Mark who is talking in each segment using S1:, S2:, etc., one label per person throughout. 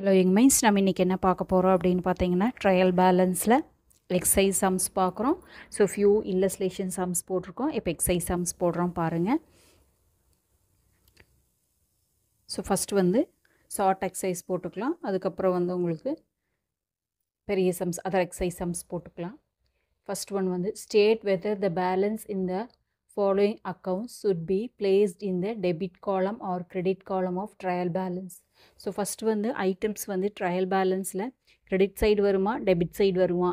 S1: Hello young mines, நம்ம இன்றைக்கி என்ன பார்க்க போகிறோம் அப்படின்னு பார்த்தீங்கன்னா, ட்ரையல் பேலன்ஸில் எக்ஸசைஸ் சம்ஸ் பார்க்குறோம். ஸோ ஃபியூ இல்லஸ்ட்ரேஷன் சம்ஸ் போட்டிருக்கோம். இப்போ எக்ஸசைஸ் சம்ஸ் போடுறோம் பாருங்கள். ஸோ ஃபஸ்ட்டு வந்து ஷார்ட் எக்ஸசைஸ் போட்டுக்கலாம். அதுக்கப்புறம் வந்து உங்களுக்கு பெரிய சம்ஸ், அதர் எக்ஸசைஸ் சம்ஸ் போட்டுக்கலாம். ஃபஸ்ட் ஒன் வந்து state whether the balance in the following accounts should be placed in the debit column or credit column of trial balance. So first வந்து items வந்து trial பேலன்ஸில் credit side வருமா debit side வருமா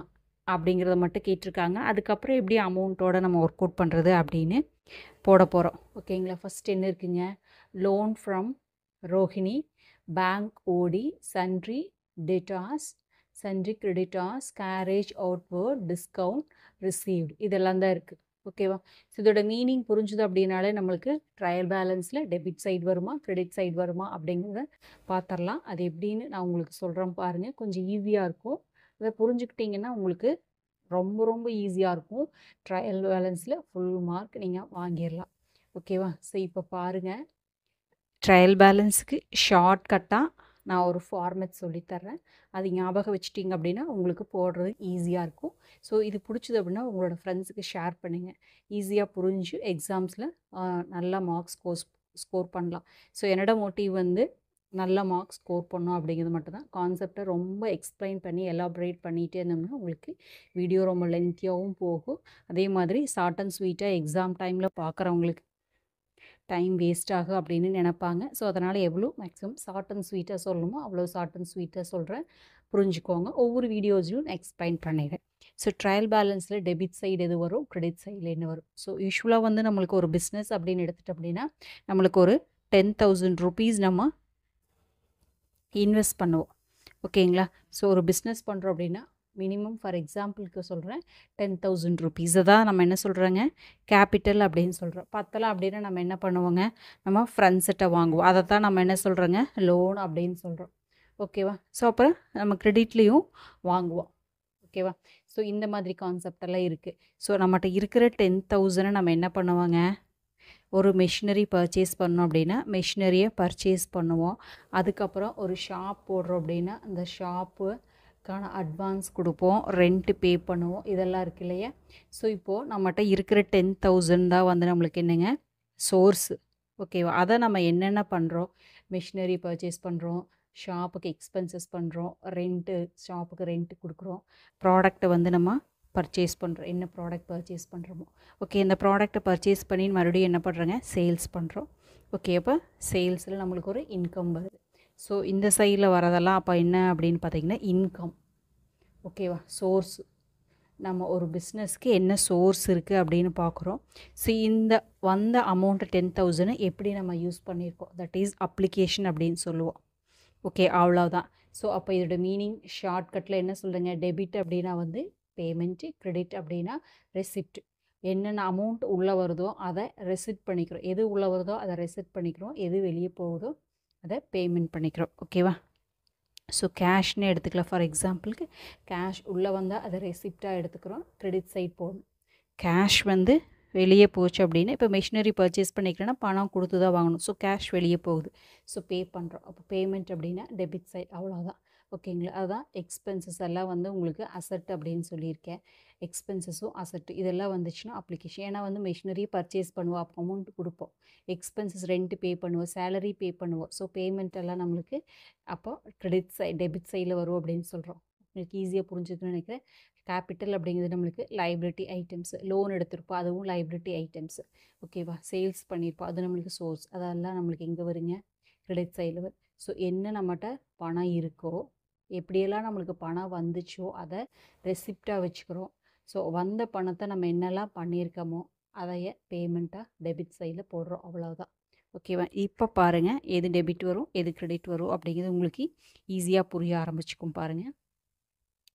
S1: அப்படிங்கிறத மட்டும் கேட்டிருக்காங்க. அதுக்கப்புறம் எப்படி அமௌண்ட்டோட நம்ம ஒர்க் அவுட் பண்ணுறது அப்படின்னு போட போகிறோம். ஓகேங்களா? ஃபஸ்ட் என்ன இருக்குங்க? Loan from Rohini, bank OD, sundry debtors, sundry creditors, carriage outward, discount received, இதெல்லாம் தான் இருக்குது. ஓகேவா? ஸோ இதோட மீனிங் புரிஞ்சுது அப்படின்னாலே நம்மளுக்கு ட்ரையல் பேலன்ஸில் டெபிட் சைடு வருமா கிரெடிட் சைடு வருமா அப்படிங்கிறத பார்த்துடலாம். அது எப்படின்னு நான் உங்களுக்கு சொல்கிறேன் பாருங்கள். கொஞ்சம் ஈஸியாக இருக்கும். அதை புரிஞ்சுக்கிட்டிங்கன்னா உங்களுக்கு ரொம்ப ரொம்ப ஈஸியாக இருக்கும். ட்ரையல் பேலன்ஸில் ஃபுல் மார்க் நீங்கள் வாங்கிடலாம். ஓகேவா? ஸோ இப்போ பாருங்கள், ட்ரையல் பேலன்ஸுக்கு ஷார்ட்கட்டாக நான் ஒரு ஃபார்மேட் சொல்லித்தரேன். அது ஞாபகம் வச்சுட்டிங்க அப்படின்னா உங்களுக்கு போடுறது ஈஸியாக இருக்கும். ஸோ இது பிடிச்சது அப்படின்னா உங்களோட ஃப்ரெண்ட்ஸுக்கு ஷேர் பண்ணுங்கள். ஈஸியாக புரிஞ்சு எக்ஸாம்ஸில் நல்லா மார்க்ஸ் ஸ்கோர் பண்ணலாம். ஸோ என்னோட மோட்டிவ் வந்து நல்ல மார்க்ஸ் ஸ்கோர் பண்ணணும் அப்படிங்கிறது மட்டும்தான். கான்செப்டை ரொம்ப எக்ஸ்பிளைன் பண்ணி எலாபரேட் பண்ணிகிட்டே இருந்தோம்னா உங்களுக்கு வீடியோ ரொம்ப லென்த்தியாகவும் போகும். அதே மாதிரி ஷார்ட் அண்ட் ஸ்வீட்டாக எக்ஸாம் டைமில் பார்க்குறவங்களுக்கு டைம் வேஸ்ட் ஆகும் அப்படின்னு நினைப்பாங்க. ஸோ அதனால் எவ்வளோ மேக்ஸிமம் ஷார்ட் அண்ட் ஸ்வீட்டாக சொல்லணுமோ அவ்வளோ ஷார்ட் அண்ட் ஸ்வீட்டாக சொல்கிறேன். புரிஞ்சுக்கோங்க. ஒவ்வொரு வீடியோஸ்லையும் நான் எக்ஸ்பிளைன் பண்ணிடுறேன். ஸோ ட்ரையல் பேலன்ஸில் டெபிட் சைடு எது வரும், கிரெடிட் சைடில் என்ன வரும். ஸோ யூஸ்வலாக வந்து நம்மளுக்கு ஒரு பிஸ்னஸ் அப்படின்னு எடுத்துட்டோம் அப்படின்னா நம்மளுக்கு ஒரு 10,000 rupees நம்ம இன்வெஸ்ட் பண்ணுவோம். ஓகேங்களா? ஸோ ஒரு பிஸ்னஸ் பண்ணுறோம் அப்படின்னா மினிமம் ஃபார் எக்ஸாம்பிளுக்கு சொல்கிறேன் 10,000 rupees தான் நம்ம என்ன சொல்கிறோங்க, கேபிட்டல் அப்படின்னு சொல்கிறோம். பத்தலாம் அப்படின்னா நம்ம என்ன பண்ணுவோங்க, நம்ம ஃப்ரெண்ட்ஸ்கிட்ட வாங்குவோம். அதை தான் நம்ம என்ன சொல்கிறோங்க, லோன் அப்படின்னு சொல்கிறோம். ஓகேவா? ஸோ அப்புறம் நம்ம கிரெடிட்லேயும் வாங்குவோம். ஓகேவா? ஸோ இந்த மாதிரி கான்செப்டெல்லாம் இருக்குது. ஸோ நம்மகிட்ட இருக்கிற 10,000 நம்ம என்ன பண்ணுவோங்க, ஒரு மெஷினரி பர்ச்சேஸ் பண்ணோம் அப்படின்னா மெஷினரியை பர்ச்சேஸ் பண்ணுவோம். அதுக்கப்புறம் ஒரு ஷாப் போடுறோம் அப்படின்னா அந்த ஷாப்புக்கான அட்வான்ஸ் கொடுப்போம், ரெண்ட்டு பே பண்ணுவோம். இதெல்லாம் இருக்கு இல்லையா? ஸோ இப்போது நம்மகிட்ட இருக்கிற 10,000 தான் வந்து நம்மளுக்கு என்னங்க, சோர்ஸு. ஓகேவா? அதை நம்ம என்னென்ன பண்ணுறோம், மெஷினரி பர்ச்சேஸ் பண்ணுறோம், ஷாப்புக்கு எக்ஸ்பென்சஸ் பண்ணுறோம், ரெண்ட்டு ஷாப்புக்கு ரெண்ட்டு கொடுக்குறோம், ப்ராடக்ட்டை வந்து நம்ம பர்ச்சேஸ் பண்ணுறோம். என்ன ப்ராடக்ட் பர்ச்சேஸ் பண்ணுறோமோ ஓகே, இந்த ப்ராடக்ட்டை பர்ச்சேஸ் பண்ணி மறுபடியும் என்ன பண்ணுறோங்க, சேல்ஸ் பண்ணுறோம். ஓகே, அப்போ சேல்ஸில் நம்மளுக்கு ஒரு இன்கம் வருது. ஸோ இந்த சைடில் வரதெல்லாம் அப்போ என்ன அப்படின்னு பார்த்தீங்கன்னா இன்கம். ஓகேவா? சோர்ஸ். நம்ம ஒரு பிஸ்னஸ்க்கு என்ன சோர்ஸ் இருக்குது அப்படின்னு பார்க்குறோம். ஸோ இந்த வந்த அமௌண்ட்டு 10,000 எப்படி நம்ம யூஸ் பண்ணியிருக்கோம், தட் இஸ் அப்ளிகேஷன் அப்படின்னு சொல்லுவோம். ஓகே, அவ்வளோதான். ஸோ அப்போ இதோட மீனிங் ஷார்ட்கட்டில் என்ன சொல்லுங்க, டெபிட் அப்படின்னா வந்து பேமெண்ட்டு, கிரெடிட் அப்படின்னா ரெசிப்ட். என்னென்ன அமௌண்ட் உள்ளே வருதோ அதை ரெசிப்ட் பண்ணிக்கிறோம். எது உள்ளே வருதோ அதை ரெசிப்ட் பண்ணிக்கிறோம், எது வெளியே போகுதோ அதை பேமெண்ட் பண்ணிக்கிறோம். ஓகேவா? ஸோ கேஷ்னு எடுத்துக்கலாம். ஃபார் எக்ஸாம்பிளுக்கு கேஷ் உள்ளே வந்தால் அதை ரெசிப்டாக எடுத்துக்கிறோம், கிரெடிட் சைட் போகணும். கேஷ் வந்து வெளியே போச்சு அப்படின்னா இப்போ மெஷினரி பர்ச்சேஸ் பண்ணிக்கிறேன்னா பணம் கொடுத்து தான் வாங்கணும். ஸோ கேஷ் வெளியே போகுது, ஸோ பே பண்ணுறோம். அப்போ பேமெண்ட் அப்படின்னா டெபிட் சைட். அவ்வளோதான். ஓகேங்களா? அதுதான் எக்ஸ்பென்சஸ் எல்லாம் வந்து உங்களுக்கு அசட் அப்படின்னு சொல்லியிருக்கேன். எக்ஸ்பென்சஸும் அசட்டு இதெல்லாம் வந்துச்சுன்னா அப்ளிகேஷன். ஏன்னா வந்து மெஷினரி பர்ச்சேஸ் பண்ணுவோம், அப்போ அமௌண்ட் கொடுப்போம், எக்ஸ்பென்சஸ் ரெண்ட்டு பே பண்ணுவோம், சேலரி பே பண்ணுவோம். ஸோ பேமெண்ட் எல்லாம் நம்மளுக்கு அப்போ கிரெடிட் சைட் டெபிட் சைடில் வரும் அப்படின்னு சொல்கிறோம். உங்களுக்கு ஈஸியாக புரிஞ்சுதுன்னு நினைக்கிறேன். கேபிட்டல் அப்படிங்கிறது நம்மளுக்கு லைபிலிட்டி ஐட்டம்ஸ். லோன் எடுத்திருப்போம், அதுவும் லைபிலிட்டி ஐட்டம்ஸ். ஓகேவா? சேல்ஸ் பண்ணியிருப்போம், அது நம்மளுக்கு சோர்ஸ். அதெல்லாம் நம்மளுக்கு எங்கே வருங்க, கிரெடிட் சைடில் வரும். ஸோ என்ன நம்மகிட்ட பணம் இருக்கோ, எப்படியெல்லாம் நம்மளுக்கு பணம் வந்துச்சோ அதை ரெசிப்டாக வச்சுக்கிறோம். ஸோ வந்த பணத்தை நம்ம என்னெல்லாம் பண்ணியிருக்கோமோ அதைய பேமெண்ட்டாக டெபிட் சைடில் போடுறோம். அவ்வளோதான். ஓகேவா? இப்போ பாருங்கள், எது டெபிட் வரும் எது கிரெடிட் வரும் அப்படிங்கிறது உங்களுக்கு ஈஸியாக புரிய ஆரம்பிச்சுக்கும் பாருங்கள்.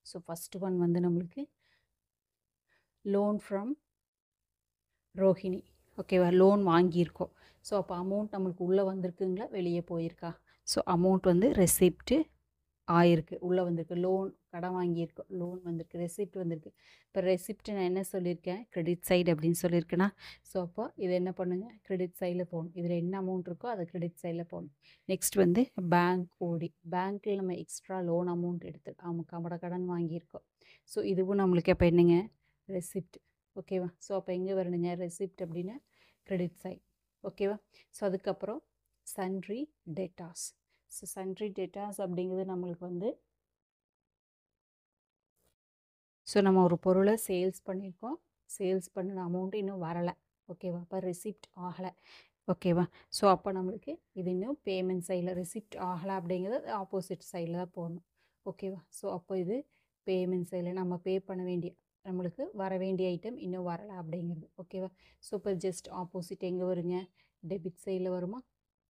S1: ஸோ ஃபஸ்ட்டு ஒன் வந்து நம்மளுக்கு லோன் ஃப்ரம் ரோஹிணி. ஓகேவா? லோன் வாங்கியிருக்கோம். ஸோ அப்போ அமௌண்ட் நம்மளுக்கு உள்ளே வந்திருக்குங்களா வெளியே போயிருக்கா? ஸோ அமௌண்ட் வந்து ரெசிப்ட்டு ஆயிருக்கு, உள்ளே வந்திருக்கு. லோன் கடன் வாங்கியிருக்கோம், லோன் வந்திருக்கு, ரெசிப்ட் வந்திருக்கு. இப்போ ரெசிப்ட் நான் என்ன சொல்லியிருக்கேன், கிரெடிட் சைடு அப்படின்னு சொல்லியிருக்கேன்னா, ஸோ அப்போ இது என்ன பண்ணுங்க, கிரெடிட் சைடில் போகணும். இதில் என்ன அமௌண்ட் இருக்கோ அதை கிரெடிட் சைடில் போகணும். நெக்ஸ்ட் வந்து பேங்க் ஓடி, பேங்க்கில் நம்ம எக்ஸ்ட்ரா லோன் அமௌண்ட் எடுத்து நம்மளோட கடன் வாங்கியிருக்கோம். ஸோ இதுவும் நம்மளுக்கு அப்போ என்னங்க, ரெசிப்ட். ஓகேவா? ஸோ அப்போ எங்கே வரணுங்க, ரெசிப்ட் அப்படின்னா கிரெடிட் சைட். ஓகேவா? ஸோ அதுக்கப்புறம் sundry datas. So sundry datas அப்படிங்கிறது நம்மளுக்கு வந்து, ஸோ நம்ம ஒரு பொருளை சேல்ஸ் பண்ணியிருக்கோம், சேல்ஸ் பண்ணின அமௌண்ட்டு இன்னும் வரலை. ஓகேவா? அப்போ ரெசிப்ட் ஆகலை. ஓகேவா? ஸோ அப்போ நம்மளுக்கு இது இன்னும் பேமெண்ட் சைடில் ரெசிப்ட் ஆகலை அப்படிங்கிறது ஆப்போசிட் சைடில் தான் போடணும். ஓகேவா? ஸோ அப்போ இது பேமெண்ட் சைடில் நம்ம பே பண்ண வேண்டிய, நம்மளுக்கு வர வேண்டிய ஐட்டம் இன்னும் வரலை அப்படிங்கிறது. ஓகேவா? ஸோ இப்போ ஜஸ்ட் ஆப்போசிட் எங்கே வருங்க, டெபிட் சைடில் வருமா?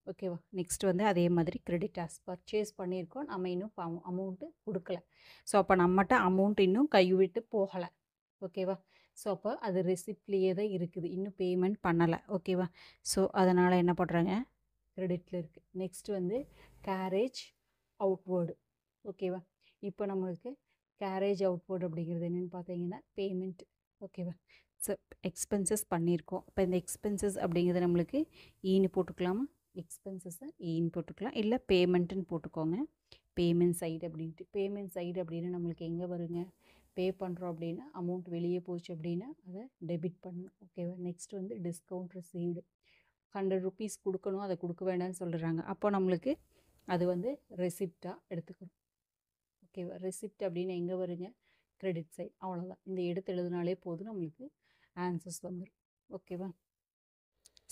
S1: ஓகேவா? நெக்ஸ்ட் வந்து அதே மாதிரி கிரெடிட்டாஸ், பர்ச்சேஸ் பண்ணியிருக்கோம், நம்ம இன்னும் அமௌண்ட்டு கொடுக்கல. ஸோ அப்போ நம்மகிட்ட அமௌண்ட் இன்னும் கைவிட்டு போகலை. ஓகேவா? ஸோ அப்போ அது ரெசிப்ட்லேயே தான் இருக்குது, இன்னும் பேமெண்ட் பண்ணலை. ஓகேவா? ஸோ அதனால் என்ன பண்ணுறாங்க, கிரெடிட்டில் இருக்குது. நெக்ஸ்ட் வந்து கேரேஜ் அவுட்வேர்டு. ஓகேவா? இப்போ நம்மளுக்கு கேரேஜ் அவுட்வேர்டு அப்படிங்கிறது என்னென்னு பார்த்தீங்கன்னா பேமெண்ட். ஓகேவா? ஸோ எக்ஸ்பென்சஸ் பண்ணியிருக்கோம். இப்போ இந்த எக்ஸ்பென்சஸ் அப்படிங்கிறது நம்மளுக்கு ஈன்னு போட்டுக்கலாமா, எக்ஸ்பென்சஸை ஈன்னு போட்டுக்கலாம், இல்லை பேமெண்ட்டுன்னு போட்டுக்கோங்க. பேமெண்ட் சைடு அப்படின்ட்டு, பேமெண்ட் சைடு அப்படின்னு நம்மளுக்கு எங்கே வருங்க, பே பண்ணுறோம் அப்படின்னா அமௌண்ட் வெளியே போச்சு அப்படின்னா அதை டெபிட் பண்ணணும். ஓகேவா? நெக்ஸ்ட் வந்து டிஸ்கவுண்ட் ரிசீவ்டு, 100 ருபீஸ் கொடுக்கணும், அதை கொடுக்க வேண்டாம்னு சொல்கிறாங்க. அப்போ நம்மளுக்கு அது வந்து ரெசிப்டாக எடுத்துக்கணும். ஓகேவா? ரெசிப்ட் அப்படின்னு எங்கே வருங்க, கிரெடிட் சைட். அவ்வளோதான், இந்த எடுத்து எழுதினாலே போதும், நம்மளுக்கு ஆன்சர்ஸ் வந்துடும். ஓகேவா?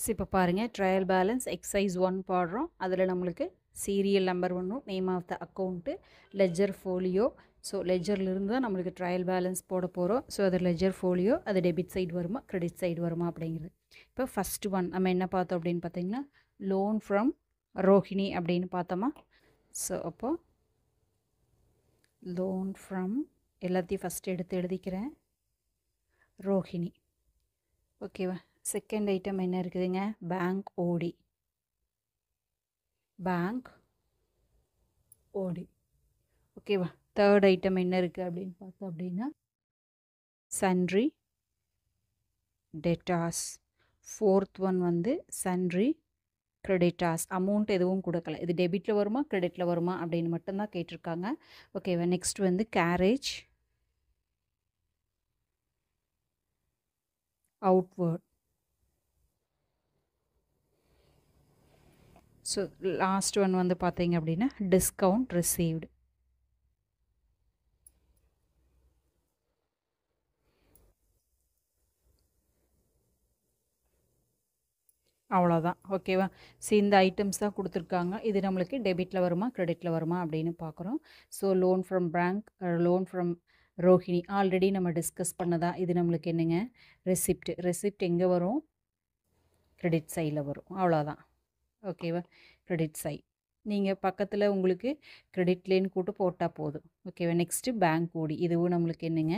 S1: ஸோ இப்போ பாருங்கள், ட்ரையல் பேலன்ஸ் எக்ஸசைஸ் 1 பாடுறோம். அதில் நம்மளுக்கு serial number 1, name of the account, ledger folio. So லெஜர்லேருந்து தான் நம்மளுக்கு ட்ரையல் பேலன்ஸ் போட போகிறோம். ஸோ அது லெஜர் ஃபோலியோ, அது டெபிட் சைடு வருமா கிரெடிட் சைடு வருமா அப்படிங்கிறது. இப்போ ஃபஸ்ட் ஒன் நம்ம என்ன பார்த்தோம் அப்படின்னு பார்த்தீங்கன்னா, லோன் ஃப்ரம் ரோஹிணி அப்படின்னு பார்த்தோமா. ஸோ அப்போது லோன் ஃப்ரம், எல்லாத்தையும் ஃபஸ்ட்டு எடுத்து எழுதிக்கிறேன், ரோஹிணி. ஓகேவா? செகண்ட் ஐட்டம் என்ன இருக்குதுங்க, பேங்க் ஓடி, பேங்க் ஓடி. ஓகேவா? தேர்ட் ஐட்டம் என்ன இருக்குது அப்படின்னு பார்த்தோம் அப்படின்னா, சன்ட்ரி டெட்டாஸ். ஃபோர்த் ஒன் வந்து சன்ட்ரி கிரெடிட்டாஸ். அமௌண்ட் எதுவும் கொடுக்கல, இது டெபிட்டில் வருமா கிரெடிட்டில் வருமா அப்படின்னு மட்டும்தான் கேட்டிருக்காங்க. ஓகேவா? நெக்ஸ்ட் வந்து carriage outward. So last one வந்து பார்த்தீங்க அப்படின்னா டிஸ்கவுண்ட் ரிசீவ்டு. அவ்வளோதான். ஓகேவா? ஸோ இந்த ஐட்டம்ஸ் தான் கொடுத்துருக்காங்க. இது நம்மளுக்கு டெபிட்டில் வருமா கிரெடிட்டில் வருமா அப்படின்னு பார்க்குறோம். So loan from bank, loan from Rohini already நம்ம டிஸ்கஸ் பண்ணதா. இது நம்மளுக்கு என்னங்க, ரெசிப்ட். ரெசிப்ட் எங்கே வரும், கிரெடிட் சைடில் வரும். அவ்வளோதான். ஓகேவா? Credit side. நீங்கள் பக்கத்தில் உங்களுக்கு கிரெடிட்லேன்னு கூட்டு போட்டால் போதும். ஓகேவா? நெக்ஸ்ட்டு பேங்க் ஓடி, இதுவும் நம்மளுக்கு என்னங்க,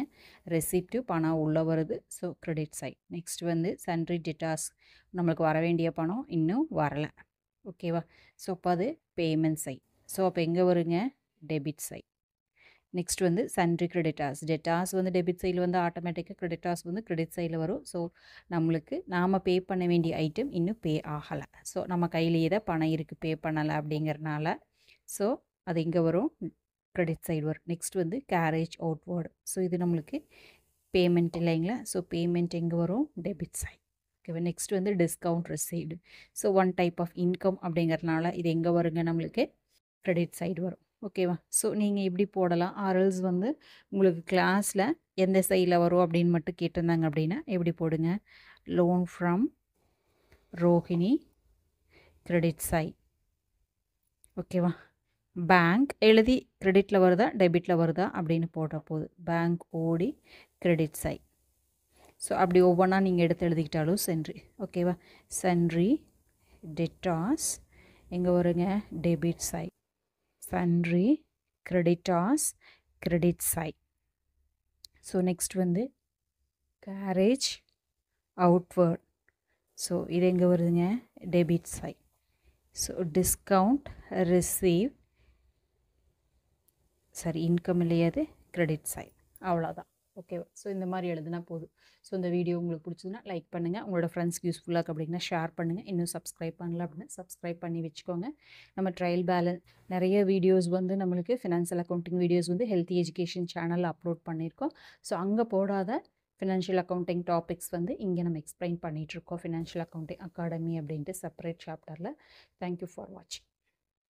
S1: ரெசிப்ட்டு, பணம் உள்ளே வருது. So credit side. நெக்ஸ்ட் வந்து சன்ட்ரி டெட்டாஸ், நம்மளுக்கு வர வேண்டிய பணம் இன்னும் வரலை. ஓகேவா? ஸோ அப்போ அது பேமெண்ட் சைட். ஸோ அப்போ எங்கே வருங்க, டெபிட் சைட். நெக்ஸ்ட் வந்து சன்ட்ரி கிரெடிட்டாஸ். டெட்டாஸ் வந்து டெபிட் சைடில் வந்து ஆட்டோமேட்டிக்காக, கிரெடிட்டாஸ் வந்து கிரெடிட் சைடில் வரும். ஸோ நம்மளுக்கு நாம் பே பண்ண வேண்டிய ஐட்டம் இன்னும் பே ஆகலை. ஸோ நம்ம கையிலேயே தான் பணம் இருக்குது, பே பண்ணலை அப்படிங்கிறனால. ஸோ அது இங்கே வரும், கிரெடிட் சைடு வரும். நெக்ஸ்ட் வந்து கேரேஜ் அவுட்வேர்டு. ஸோ இது நம்மளுக்கு பேமெண்ட் இல்லைங்களா. ஸோ பேமெண்ட் எங்கே வரும், டெபிட் சைட். ஓகேவா? நெக்ஸ்ட் வந்து discount received. So one type of income அப்படிங்கிறனால இது எங்கே வருங்க, நம்மளுக்கு கிரெடிட் சைடு வரும். ஓகேவா? ஸோ நீங்கள் இப்படி போடலாம். ஆர்எல்ஸ் வந்து உங்களுக்கு கிளாஸில் எந்த சைடில் வரும் அப்படின்னு மட்டும் கேட்டிருந்தாங்க அப்படின்னா எப்படி போடுங்க, loan from Rohini credit side. ஓகேவா? பேங்க் எழுதி கிரெடிட்டில் வருதா டெபிட்டில் வருதா அப்படின்னு போடுற போது பேங்க் ஓடி கிரெடிட் சைட். ஸோ அப்படி ஒவ்வொன்றா நீங்கள் எடுத்து எழுதிக்கிட்டாலும் சன்ட்ரி. ஓகேவா? சன்ட்ரி டெட்டாஸ் எங்கே வருங்க, debit side. Sundry creditors credit side. So next வந்து கேரேஜ் அவுட்வேர்ட். ஸோ இது எங்கே வருதுங்க, debit side. So discount receive சரி இன்கம் இல்லையா அது கிரெடிட் சைட், அவ்வளோதான். ஓகேவா? ஸோ இந்த மாதிரி எழுதுனா போதும். ஸோ இந்த வீடியோ உங்களுக்கு பிடிச்சதுன்னா லைக் பண்ணுங்கள், உங்களோட ஃப்ரெண்ட்ஸ்க்கு யூஸ்ஃபுல்லாக இருக்குது அப்படின்னா ஷேர் பண்ணுங்கள். இன்னும் சப்ஸ்கிரைப் பண்ணல அப்படின்னா சப்ஸ்கிரைப் பண்ணி வச்சுக்கோங்க. நம்ம ட்ரையல் பேலன்ஸ் நிறைய வீடியோஸ் வந்து நம்மளுக்கு ஃபினான்ஷியல் அக்கௌண்டிங் வீடியோஸ் வந்து ஹெல்த்தி எஜுகேஷன் சேனலில் அப்லோட் பண்ணியிருக்கோம். ஸோ அங்கே போடாத ஃபினான்ஷியல் அக்கௌண்டிங் டாபிக்ஸ் வந்து இங்கே நம்ம எக்ஸ்பிளைன் பண்ணிகிட்ருக்கோம். ஃபினான்ஷியல் அக்கௌண்டிங் அகாடமி அப்படின்ட்டு செப்பரேட் சாப்டரில். தேங்க்யூ ஃபார் வாட்சிங்.